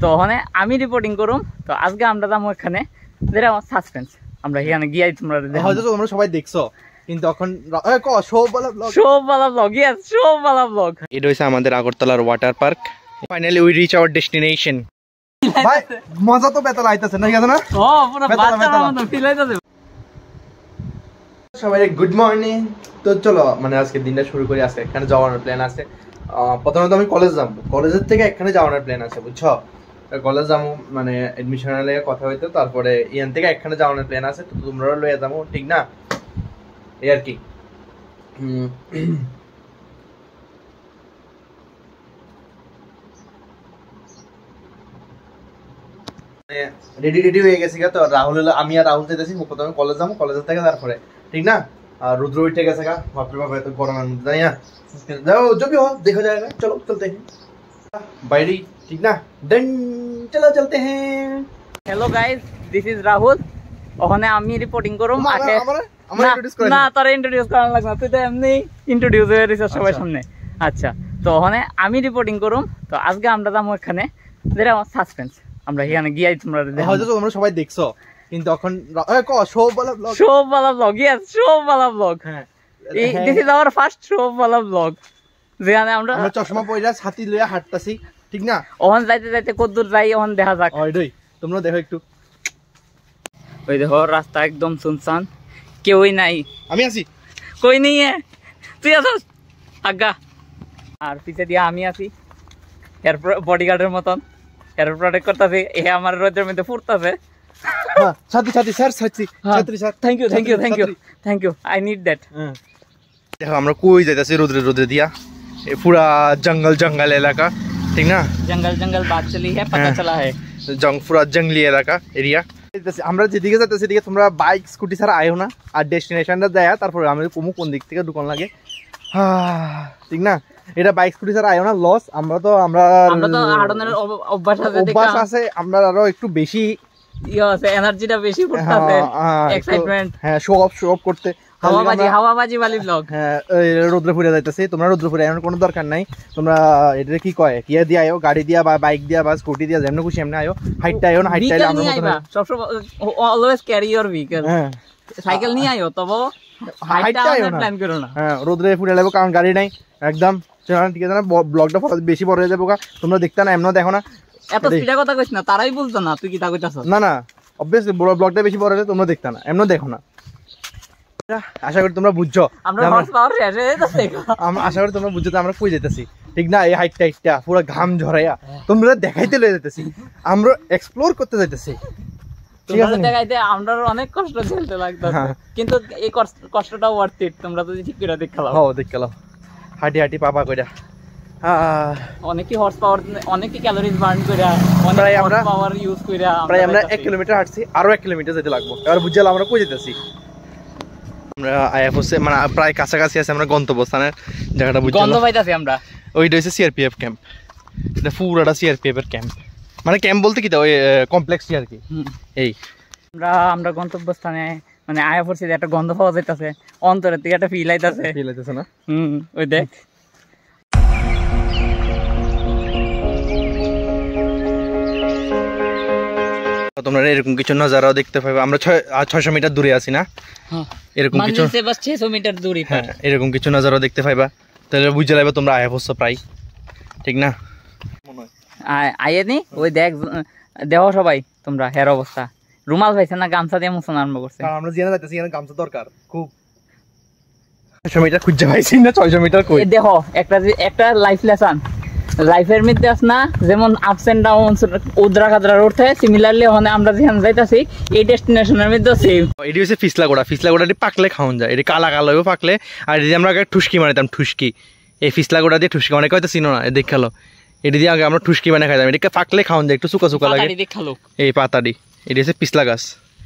তো ওখানে আমি রিপোর্টিং করুম। তো আজকে আমরা যাবো এখানে, যেটা আমার সাসপেন্স। আমরা এখানে গিয়াই তোমরা হয়তো তোমরা সবাই দেখছো, কিন্তু এখন এটা হচ্ছে আমাদের আগরতলার water park. Finally we reach our destination. ভাই মজা তো বেতাল আইতাছে না, ঠিক আছে না? ও পুরো বাচ্চার মতো ফিল হইতাছে। সবাই গুড মর্নিং। তো চলো মানে আজকে দিনটা শুরু করি। আজকে এখানে যাওয়ার প্ল্যান আছে। প্রথমত আমি কলেজ যাবো, কলেজের থেকে এখানে যাওয়ার প্ল্যান আছে, বুঝছো? কলেজ যাবো মানে এডমিশনের লেগে কথা হইতো, তারপরে ইয়ান থেকে এখানে যাওয়ার প্ল্যান আছে। তো তোমরা লইয়া যাবো, ঠিক না? এই আর কি। রেডি হয়ে গেছি। তো রাহুল হলো, আমি আর রাহুল যেতেছি। প্রথমে কলেজ যাবো, কলেজের থেকে তারপরে, ঠিক না? আর রুদ্র উঠে গেছে গা, বাপরে বাপ এত গরমের মধ্যে জানি না। যাও জবি हो देखा जाएगा, चलो चलते हैं বাইরে, ঠিক না? দেন চলো চলতে हैं। Hello guys, this is Rahul. ওখানে আমি রিপোর্টিং করুম। না তোর ইন্ট্রোডিউস করার লাগবে না, তুই তো এমনি ইন্ট্রোডিউস হয়ে গেছিস সবার সামনে। আচ্ছা, তো ওখানে আমি রিপোর্টিং করুম। তো আজকে আমরা যাবো এখানে, যেটা আমার সাসপেন্স। আমরা এখানে গিয়াই তোমরা হয়তো তোমরা সবাই দেখছো, কিন্তু এখন শো वाला ব্লগ, ইয়েস শো वाला ব্লগ। হ্যাঁ, this is our first show वाला ব্লগ, যেখানে আমরা চশমা পয়রা ছাতি লইয়া হাঁটতাছি, ঠিক না? ওখানে যাইতে যাইতে কতদূর যাই ওখানে দেখা যাক। ওইটাই, তোমরা দেখো একটু। ওই দেখো রাস্তা একদম সুনসান, কেউই নাই। আমি আছি, কই নেই, তুই আছিস আজ্ঞা। আর পিছে দিয়ে আমি আছি, এর বডিগার্ডের মতন, এর প্রোটেক্ট করতেছি। এ আমার রোদের মধ্যে ফুটতেছে। ছাতি স্যার, ছাত্রী sir, thank you, I need that. দেখো আমরা কই যাইতাছি রোদ্রে দিয়া। এ পুরা জঙ্গল এলাকা, ঠিক না? জঙ্গল বাত চলি है, पता चला है। পুরা জঙ্গলি এলাকা এরিয়া। আমরা যেদিকে যাইতেছি সেদিকে তোমরা বাইক স্কুটি ছাড়া আয়ো না। আর ডেস্টিনেশনটা যায়, তারপরে আমি কোন দিক থেকে ঢুকন লাগে, ঠিক না? এটা বাইক স্কুটি ছাড়া আয়ো না, লস। আমরা তো হাঁটানোর অভ্যাস আছে, আমরা আরো একটু বেশি এনার্জিটা বেশি ফুটতাছে, এক্সাইটমেন্ট। হ্যাঁ, শো অফ করতে হাওয়াবাজি वाली ব্লগ। হ্যাঁ, রোদ্রে ফুরে যাইতেছি। তোমরা রোদ্রে ফুরে আয়োর কোনো দরকার নাই। তোমরা এটা কি কয়, কি দিয়ে আয়ো, গাড়ি দিয়া বা বাইক দিয়া বা স্কুটি দিয়া, যেমন খুশি এমনি আয়ো। হাইটটা আয়ো না, হাইটটা আমরা সবসময় অলওয়েজ ক্যারি ইওর ভেহিকল। হ্যাঁ, সাইকেল নিয়ে আয়ো, তবে হাইটটা আয়ো না, প্ল্যান করো না। হ্যাঁ, রোদ্রে ফুরে লাগবে, কারণ গাড়ি নাই একদম, ঠিক আছে না? ব্লগটা বেশি বড় হয়ে যাবে, তোমরা দেখতে না, এমন দেখো না। এত স্পিডে কথা কইছ না, তারাই বলতো না তুই কি তা কইতাছস। না অবভিয়াসলি ব্লগটা বেশি বড় হলে তোমরা দেখতে না, এমন দেখো না। আশা করি তোমরা বুঝছো, আমরা হর্স পাওয়ার শেষ হয়ে যাচ্ছে। আশা করি তোমরা বুঝছো আমরা কই যাইতেছি, ঠিক না? এই হাইটটা পুরো ঘাম ঝরাইয়া তোমরা দেখাইতে লয়ে যাইতেছি, আমরা এক্সপ্লোর করতে যাইতেছি। তোমরা দেখাইতে আমরা অনেক কষ্ট ঝেলতে লাগতাছে, কিন্তু এই কষ্টটা ওয়ার্থ ইট। তোমরা যদি ঠিক করে দেখালাও। হ্যাঁ, দেখালাও হাঁটি পাপা কইরা। অনেকই হর্স পাওয়ার, অনেকই ক্যালোরিজ বার্ন কইরা, অনেক হর্স পাওয়ার ইউজ কইরা প্রায় আমরা 1 কিলোমিটার হাঁটছি, আরো 1 কিলোমিটার যেতে লাগবে। এবার বুঝলাম আমরা কই যাইতেছি। আমরা আইএফওসি মানে প্রায় কাছাকাছি আছে, আমরা গন্তব্যস্থানের জায়গাটা বুঝলাম, গন্ধ পাইতাছি আমরা। ওইটা হচ্ছে সিআরপিএফ ক্যাম্প। এটা পুরোটা সিআরপিএফ এর ক্যাম্প, মানে ক্যাম্প বলতে কি ওই কমপ্লেক্সই আর কি। এই আমরা গন্তব্যস্থানে মানে আইএফওসি একটা গন্ধ পাওয়া যাইতাছে, অন্তরের থেকে একটা ফিল আইতাছে না? ওই দেখ। তোমরা এরকম কিছু নজারাও দেখতে পাবে। আমরা 600 মিটার দূরে আছি না, এরকম কিছু 600 মিটার দূরে। হ্যাঁ, এরকম কিছু নজারাও দেখতে পাইবা। তাহলে বুঝে যাবে তোমরা আইএফওসি প্রায়, ঠিক না? আইএনি ওই দেখো সবাই তোমরা হের অবস্থা। রুমাল পাইছে না, গামছা দিয়ে মুছন আরম্ভ করছে। আমরা জেনে যাইতেছি এখানে গামছা দরকার খুব। 600 মিটার খুঁজে পাইছি না, 600 মিটার কই। দেখো একটা লাইফ লেসন লাইফের মধ্যে আছে না, যেমন আপস এন্ড ডাউনস, উদ্রা কাদরা রোড থাকে, সিমিলারলি ওখানে আমরা যেখানে যাইতাছি এই ডেস্টিনেশনের মধ্যে সেম। এটি হচ্ছে ফিসলাগোড়াটি পাকলে খাওয়া যায়। এটি কালা কালো পাকলে, আর এটি আমরা আগে ঠুসকি বানাইতাম, ঠুসকি। এই ফিসলাগোড়া দিয়ে ঠুসকি অনেকে হয়তো চিনো না, দেখালো। এটি দিয়ে আগে আমরা ঠুসকি বানাই খাইতাম। এটাকে পাকলে খাওয়া যায়, একটু চুকা লাগে। এই পাতাটি, এটি হচ্ছে পিছলা গাছ।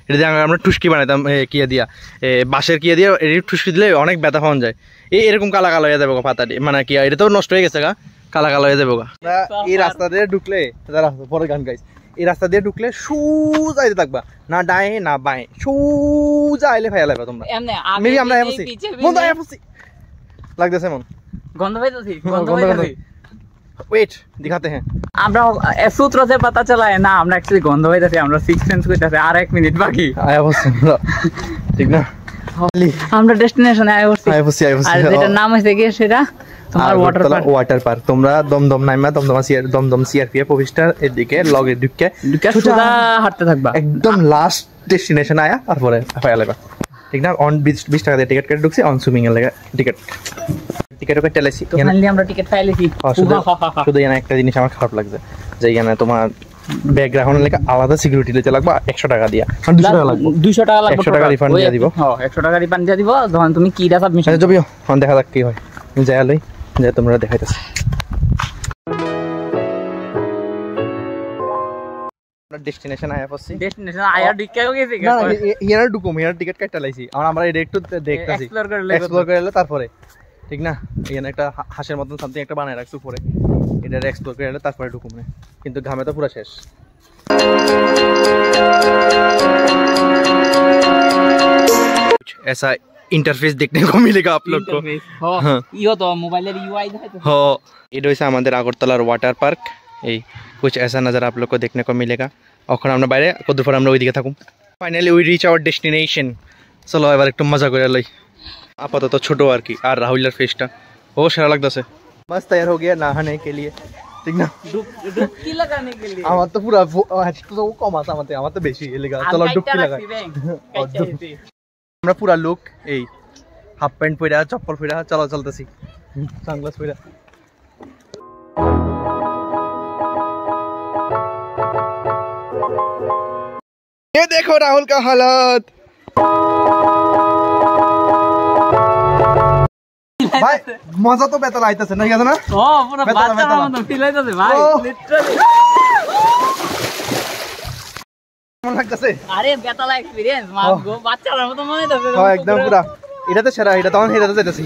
এটা দিয়ে আমরা ঠুসকি বানাইতাম কিয়া দিয়া, বাঁশের কিয়া দিয়ে। এটি ঠুসকি দিলে অনেক ব্যথা পাওয়া যায়। এরকম কালা কালো হয়ে যাবে পাতাটি, মানে কি এটা তো নষ্ট হয়ে গেছে গা, কালা কালো হয়ে যাবে। এই রাস্তা দিয়ে ঢুকলে, পরে গান গাইছে, এই রাস্তা দিয়ে ঢুকলে সোজা আইতে থাকবা, না ডায়ে না বাঁয়ে, সোজা আইলে ফাইয়া লাগবে তোমরা। মেবি আমরা লাগতেছে মন গন্ধ পাইতাছি। वेट दिखाते हैं আমরা সূত্র से पता चला है ना আমরা एक्चुअली গন্ধ হইতাছে আমরা 6 সেন্স কইতাছে আর 1 মিনিট বাকি आया बस ठीक ना আমরা ডেস্টিনেশনে আই বসছি आया बस আর যেটা নাম হইছে কি সেটা তোমার ওয়াটার পার্ক তোমরা দমদম নাইমা দমদম সিআরপিএফ অফিসটার এদিকে লগে ঢুকে সোজা হাঁটতে থাকবা একদম লাস্ট ডেস্টিনেশন আয়া তারপরে ফাইলাবা ঠিক না অন 20 টাকা দিয়ে টিকিট কেটে ঢুকছি অন সুইমিং এর লাগা টিকিট ওকে টেলাইছি তো ফাইনালি আমরা টিকিট পাইলেছি শুধু এখানে একটা জিনিস আমার খারাপ লাগছে যে এখানে তোমার ব্যাকগ্রাউন্ড লেখা আলাদা সিকিউরিটি দিতে লাগবে 100 টাকা দিয়া 200 টাকা লাগবে 200 টাকা লাগবে 100 টাকা রিফান্ড দিয়ে দিব হ্যাঁ 100 টাকা রিফান্ড দিয়ে দিব যখন তুমি কিটা সাবমিশন যাবিও ফোন দেখা যাক কি হয় যাই লই যে তোমরা দেখাইতাছি ডেস্টিনেশন আয়া পড়ছি ডেস্টিনেশন আয়া ঢুকে গেছে না ইয়ার ঢুকুম ইয়ার টিকিট কাটতে লাইছি আমরা এটা একটু দেখতাছি এক্সপ্লোর করে তারপরে ঠিক না এখানে একটা হাঁসের মতন সামথিং একটা বানায় রাখছি উপরে এটা এক্সপ্লোর করে তারপরে ঢুকুম না কিন্তু ঘামে তো পুরো শেষ ऐसा इंटरफेस देखने को मिलेगा आप लोग को हां इहो तो मोबाइल रे यूआई देखाइतो हो এটা হইছে আমাদের আগরতলার ওয়াটার পার্ক এই कुछ ऐसा नजर आप लोग को देखने को मिलेगा এখন আমরা বাইরে কতদূর পর আমরা ওইদিকে থাকুম finally we reach our destination চলো এবার একটু মজা করে লই আপাতত ছোট আর কি আর রাহুলের ফেসটা ও সেরা লাগতেছে मस्त तैयार हो गया नहाने के लिए ठीक ना डुबकी लगाने के लिए আমার তো পুরো তো কম আছে আমার তো বেশি লাগা চলো ডুবকি লাগাই আমরা পুরো লুক এই হাফ প্যান্ট পরে চপ্পল পরে চলো চলতেছি সানগ্লাস পরে ये देखो राहुल का हालत भाई मजा तो बेतला आइताছে না গেছে না ও পুরো বাচ্চার মতো ফিল হইতাছে ভাই লিটারালি কেমন লাগতাছে আরে বেতলা এক্সপেরিয়েন্স মা গো বাচ্চার মতো মনে হইতাছে হ্যাঁ একদম পুরো এটাতে সেরা এটা তখন হেরাতে যাইতাছি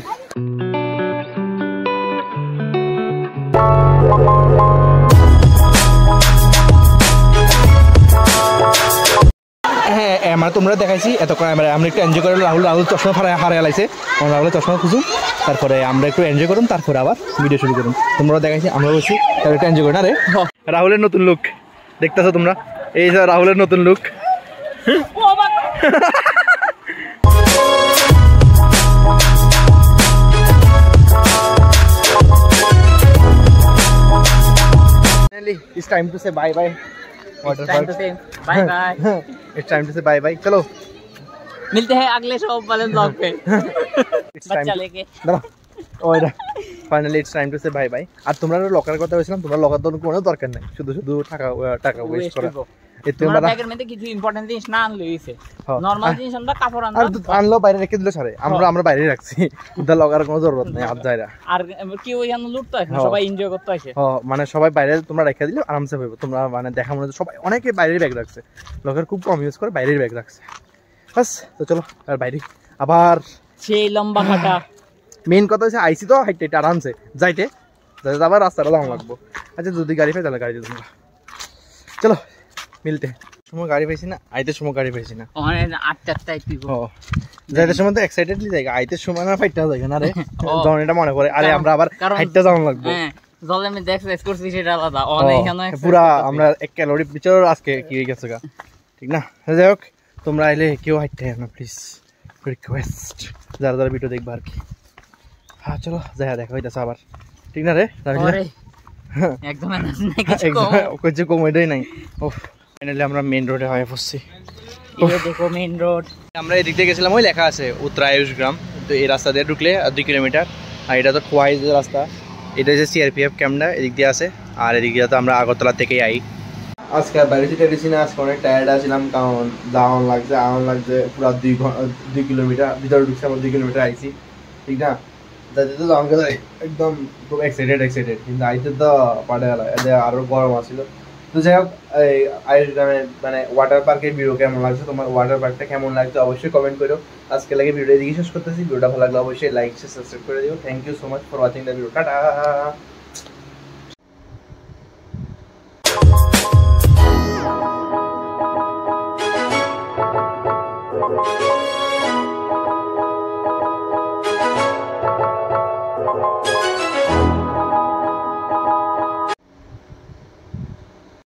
হ্যাঁ আমরা তোমরা দেখাইছি এতক্ষণ আমরা একটু এনজয় করে রাহুল চশমা হারাই লাইছে রাহুলের চশমা খুঁজুম তারপরে আমরা একটু এনজয় করুন তারপরে আবার ভিডিও শুরু করুন তোমরা দেখাইছি আমরা বলছি তারপরে একটু এনজয় করি না রে রাহুলের নতুন লুক দেখতেছো তোমরা এই যে রাহুলের নতুন look It's time to say bye bye. It's time to say bye bye. It's time to say bye bye. चलो मिलते हैं अगले शॉप वाले ब्लॉग पे बच्चा लेके ওইটা finally it's time to say bye bye আর তোমরা লকার কথা বলছিলাম তোমরা লকার তো কোনো দরকার নাই শুধু শুধু টাকা ওয়েস্ট করা তোমরা ব্যাগের মধ্যে কিছু ইম্পর্টেন্ট জিনিস না আনলে হইছে নরমাল জিনিস আমরা কাপড় আনলাম আর আনলো বাইরে রেখে দিলে সারে আমরা বাইরে রাখছি ওটা লকার কোনো জরুরত নাই আপ যায়রা আর কি ওইখানে লুটতে আসে সবাই এনজয় করতে আসে মানে সবাই বাইরে তোমরা রেখে দিলে আরামসে পাবে তোমরা মানে দেখা মনে সবাই অনেকে বাইরের ব্যাগ রাখছে লকার খুব কম ইউজ করে বাইরের ব্যাগ রাখছে বাস তো চলো আর বাইরে আবার সেই লম্বা হাঁটা মেইন কথা হচ্ছে আইসি তো হাইটে আরামসে যাইতে আবার রাস্তাটা লং লাগবো আচ্ছা যদি গাড়ি পাই তাহলে গাড়ি দিয়ে তোমরা চলো মিলতে সময় গাড়ি পাইছি না আইতে সময় গাড়ি পাইছি না যাইতে সময় তো এক্সাইটেডলি যাই আইতে সময় না ফাইটটা যাই না রে যখন এটা মনে করে আরে আমরা আবার হাইটটা যাওয়া লাগবে জলে আমি এক্সারসাইজ করছি সেটা আলাদা এখানে পুরা আমরা 1 ক্যালোরি পিছর আজকে কি হয়ে গেছে গা ঠিক না যাই হোক তোমরা আইলে কেউ হাইটটা না প্লিজ রিকোয়েস্ট যারা ভিডিও দেখবা আর কি হ্যাঁ চলো যাই দেখা হইতাছে আবার ঠিক না রে একদম কিছু কমেডি নাই ওহ ফাইনালি আমরা মেইন রোডে হয়ে পড়ছি দেখো মেইন রোড আমরা এদিক দিয়ে গেছিলাম ওই লেখা আছে উত্তরায়ুষ গ্রাম তো এই রাস্তা দিয়ে ঢুকলে 2 কিলোমিটার আর এটা তো খোয়াইজ রাস্তা এটা হচ্ছে সিআরপিএফ ক্যাম্পটা এদিক দিয়ে আছে আর এদিক দিয়ে তো আমরা আগরতলা থেকেই আই আজকে বাইরে থেকে এসেছি না আজকে অনেক টায়ার্ড আছিলাম কারণ দাওয়ান লাগছে পুরো 2 কিলোমিটার ভিতরে ঢুকছে আমরা 2 কিলোমিটার আইছি ঠিক না যাতে তো আমাকে একদম খুব এক্সাইটেড কিন্তু আইতে তো পাড়ে গেল এদের আরও গরম আসছিল তো যাই হোক এই আয়ুষ গ্রামের মানে ওয়াটার পার্কের ভিডিও কেমন লাগছে তোমার ওয়াটার পার্কটা কেমন লাগছে অবশ্যই কমেন্ট করো আজকে লাগে ভিডিও এদিকে শেষ করতেছি ভিডিওটা ভালো লাগলে অবশ্যই লাইক শেয়ার সাবস্ক্রাইব করে দিও thank you so much for watching the video tata